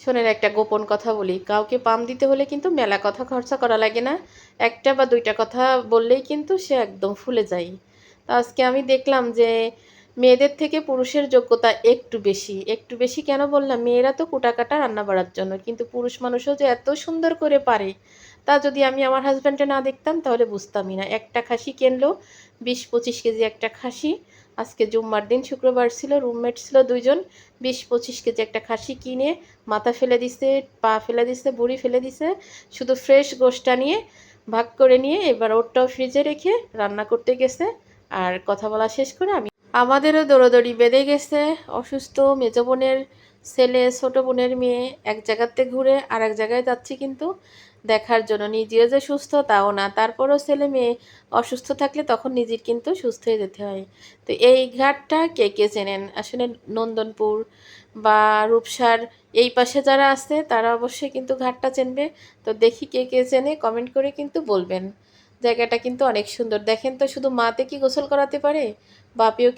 শোনেন, একটা গোপন কথা বলি। কাউকে পাম দিতে হলে কিন্তু মেলা কথা খরচা করা লাগে না। একটা বা দুইটা কথা বললেই কিন্তু সে একদম ফুলে যায়। তো আজকে আমি দেখলাম যে মেয়েদের থেকে পুরুষের যোগ্যতা একটু বেশি। একটু বেশি কেন বললাম? মেয়েরা তো কুটাকাটা রান্না বাড়ার জন্য। কিন্তু পুরুষ মানুষও যে এত সুন্দর করে পারে, তা যদি আমি আমার হাসব্যান্ডে না দেখতাম তাহলে বুঝতামই না। একটা খাসি কিনলো, ২০-২৫ কেজি একটা খাসি। আজকে জুম্মার দিন, শুক্রবার ছিল, রুমমেট ছিল ২ জন। ২০-২৫ কেজি একটা খাসি কিনে মাথা ফেলে দিছে, পা ফেলে দিছে, বুড়ি ফেলে দিছে। শুধু ফ্রেশ গোশটা নিয়ে ভাগ করে নিয়ে এবার ওরটাও ফ্রিজে রেখে রান্না করতে গেছে। আর কথা বলা শেষ করে আমাদেরও দৌড়াদৌড়ি বেড়ে গেছে। অসুস্থ মেজো বোনের ছেলে, ছোট বোনের মেয়ে এক জায়গাতে ঘুরে আর এক জায়গায় যাচ্ছি কিন্তু দেখার জন্য। নিজেও যে সুস্থ তাও না, তারপরও ছেলে মেয়ে অসুস্থ থাকলে তখন নিজের কিন্তু সুস্থ হয়ে যেতে হয়। তো এই ঘাটটা কে কে চেনেন? আসলে নন্দনপুর বা রূপসার এই পাশে যারা আছে তারা অবশ্যই কিন্তু ঘাটটা চেনবে। তো দেখি কে কে চেনে, কমেন্ট করে কিন্তু বলবেন। জায়গাটা কিন্তু অনেক সুন্দর। দেখেন তো, শুধু মাতে কি গোসল করাতে পারে, বাপেও